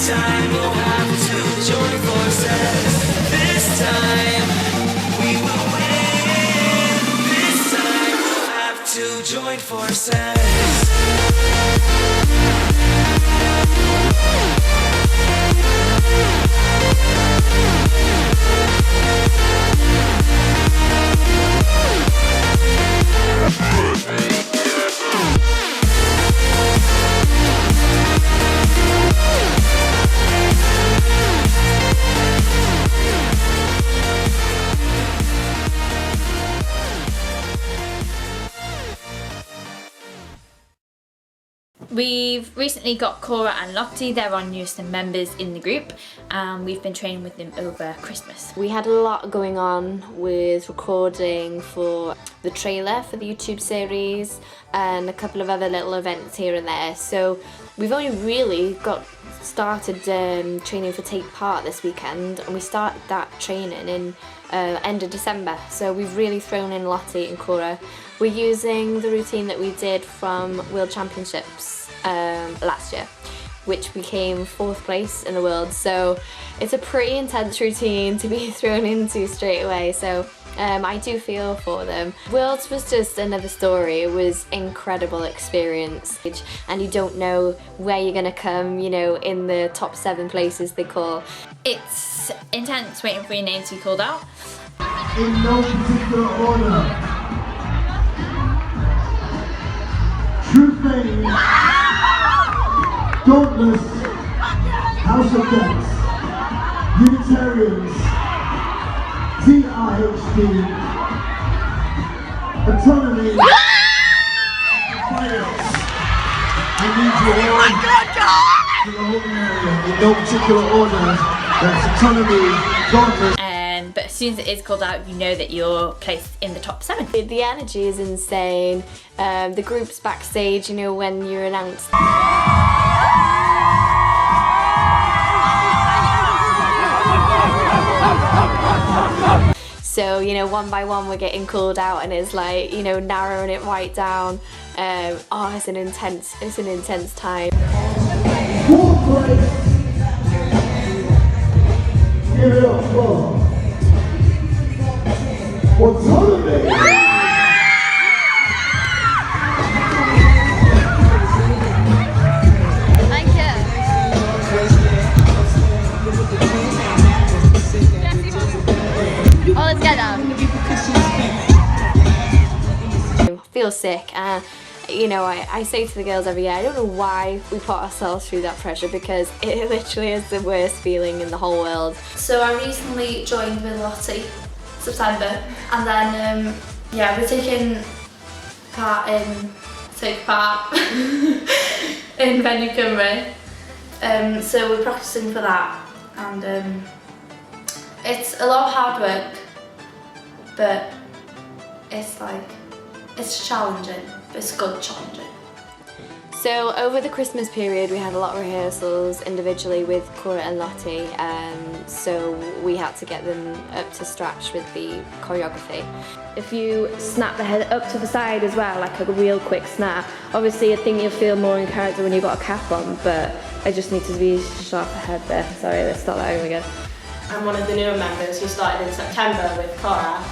time we'll have to join forces. This time we will win. This time we'll have to join forces. We've recently got Cora and Lottie, they're our newest members in the group, and we've been training with them over Christmas. We had a lot going on with recording for the trailer for the YouTube series and a couple of other little events here and there, so we've only really got started training for Take Part this weekend, and we started that training in end of December, so we've really thrown in Lottie and Cora. We're using the routine that we did from World Championships last year, which became 4th place in the world, so it's a pretty intense routine to be thrown into straight away, so I do feel for them. Worlds was just another story. It was incredible experience, and you don't know where you're gonna come, you know, in the top 7 places they call. It's intense waiting for your name to be called out. In no particular order. True Fame, Dauntless, House of Dance, Unitarians, TRHD, Autonomy, Finance. I need you all to the whole area in no particular order. That's Autonomy, Dauntless. But as soon as it is called out, you know that you're placed in the top 7. The energy is insane. The group's backstage, you know, when you're announced. So, you know, one by one we're getting called out, and it's like, you know, narrowing it right down. Oh, it's an intense time. Give it up for Autonomy! Thank you. Oh, let's get down. I feel sick. You know, I say to the girls every year, I don't know why we put ourselves through that pressure, because it literally is the worst feeling in the whole world. So I recently joined with Lottie, September, and then yeah, we're taking part in Venue Cymru. So we're practicing for that, and it's a lot of hard work, but it's challenging. It's good challenging. So over the Christmas period we had a lot of rehearsals individually with Cora and Lottie, so we had to get them up to scratch with the choreography. If you snap the head up to the side as well, like a real quick snap, obviously I think you'll feel more in character when you've got a cap on, but I just need to be sharp ahead there. Sorry, let's start that over again. I'm one of the newer members who started in September with Cora,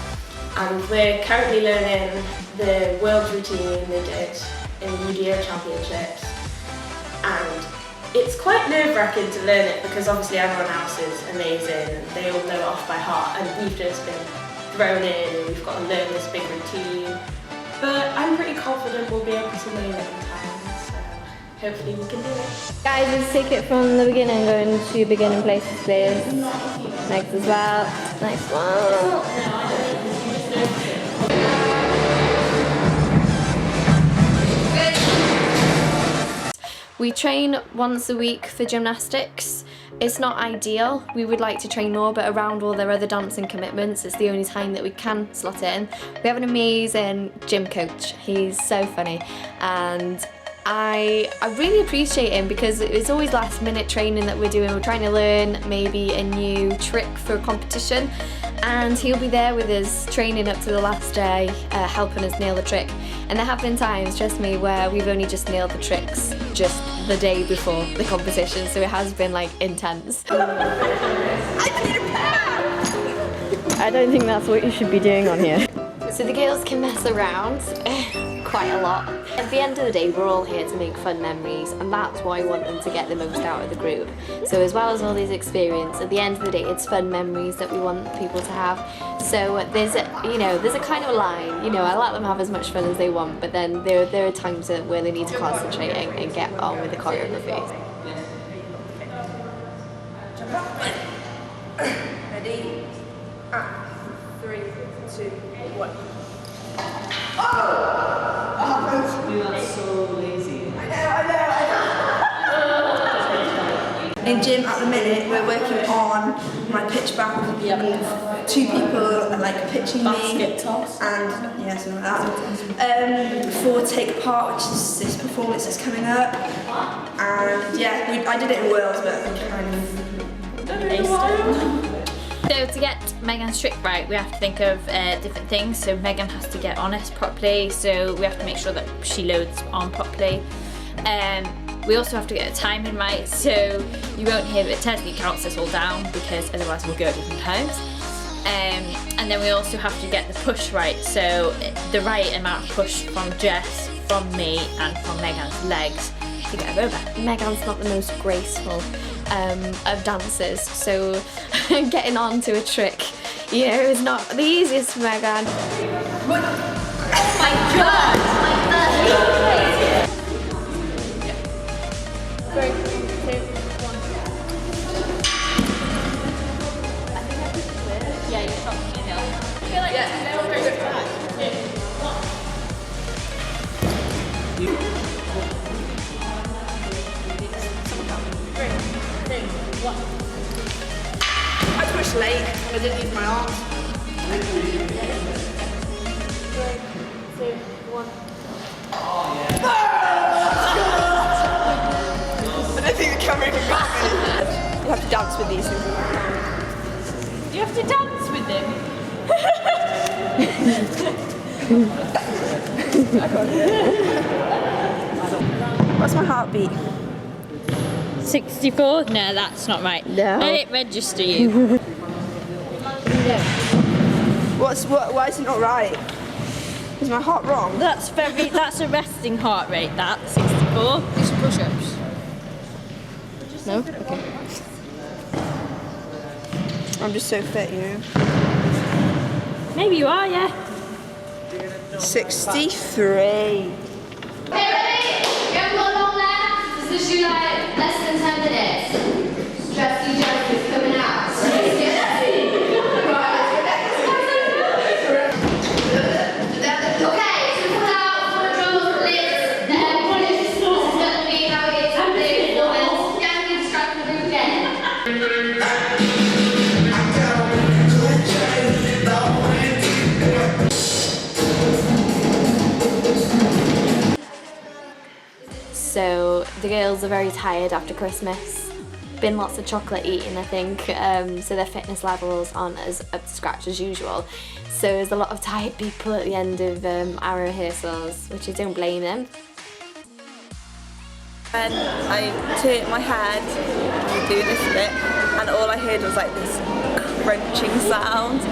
and we're currently learning the world routine they did in UDO Championships, and it's quite nerve-wracking to learn it because obviously everyone else is amazing and they all know it off by heart, and we've just been thrown in and we've got to learn this big routine, but I'm pretty confident we'll be able to learn it in time, so hopefully we can do it. Guys, let's take it from the beginning, going to beginning places please. Next as well. Next one. We train once a week for gymnastics. It's not ideal, we would like to train more, but around all their other dancing commitments, it's the only time that we can slot it in. We have an amazing gym coach, he's so funny, and I really appreciate him because it's always last minute training that we're doing. We're trying to learn maybe a new trick for a competition, and he'll be there with us training up to the last day, helping us nail the trick. And there have been times, trust me, where we've only just nailed the tricks just the day before the competition, so it has been like intense. I don't think that's what you should be doing on here. So the girls can mess around quite a lot. At the end of the day, we're all here to make fun memories, and that's why I want them to get the most out of the group. So as well as all these experiences, at the end of the day, it's fun memories that we want people to have. So there's a kind of line, I let them have as much fun as they want, but then there are times where they need to concentrate and get on with the choreography. Ready? 3, 2, 1. In gym at the minute, we're working on my pitch back with 2 people like pitching me toss. And something like that. For take part, which is this performance that's coming up. And yeah, I did it in Wales, but I kind of So to get Megan's trick right, we have to think of different things. So Megan has to get honest properly, so we have to make sure that she loads on properly. We also have to get the timing right, so you won't hear that Tessie counts this all down, because otherwise we'll go at different times. And then we also have to get the push right, so the right amount of push from Jess, from me, and from Megan's legs to get her over. Megan's not the most graceful of dancers, so getting on to a trick, is not the easiest for Megan. Oh my god! I pushed late and I didn't use my arms. 3, 2, 1. I don't think the camera even got me. You have to dance with these things. You have to dance with them? What's my heartbeat? 64? No, that's not right. No. Let it register you. Why is it not right? Is my heart wrong? That's a resting heart rate, that, 64. Do some push-ups. No? Okay. I'm just so fit, Maybe you are, yeah. 63. Okay, ready? You haven't got long left. This is you like less than 10 minutes. Stressy Joke is coming out. Okay, so pull out for the drums, lips, this is going to be how it is happening. Get me distracted with the again. So the girls are very tired after Christmas. Been lots of chocolate eating, I think, so their fitness levels aren't as up to scratch as usual. So there's a lot of tired people at the end of our rehearsals, which I don't blame them. And I turned my head to do this bit, and all I heard was like this crunching sound,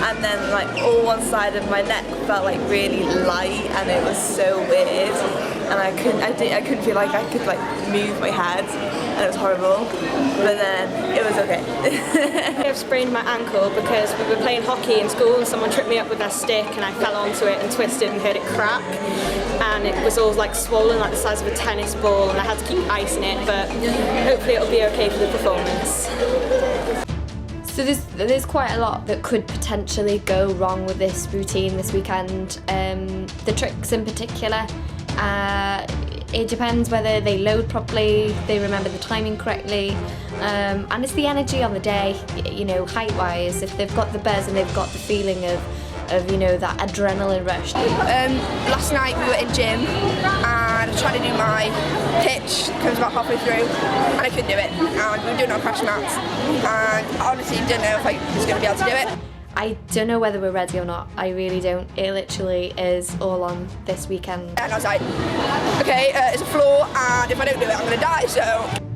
and then like all one side of my neck felt like really light, and it was so weird, and I couldn't feel like I could like move my head, and it was horrible, but then it was okay. I've sprained my ankle because we were playing hockey in school and someone tripped me up with their stick and I fell onto it and twisted and heard it crack, and it was all like swollen like the size of a tennis ball, and I had to keep icing it, but hopefully it'll be okay for the performance. So there's quite a lot that could potentially go wrong with this routine this weekend. The tricks in particular, it depends whether they load properly, they remember the timing correctly, and it's the energy on the day, height-wise. If they've got the buzz and they've got the feeling of that adrenaline rush. Last night we were in gym and I tried to do my pitch, comes about halfway through, and I couldn't do it. And we were doing our crash mats, and I honestly didn't know if I was going to be able to do it. I don't know whether we're ready or not. I really don't. It literally is all on this weekend. And I was like, okay, it's a floor, and if I don't do it, I'm gonna die, so.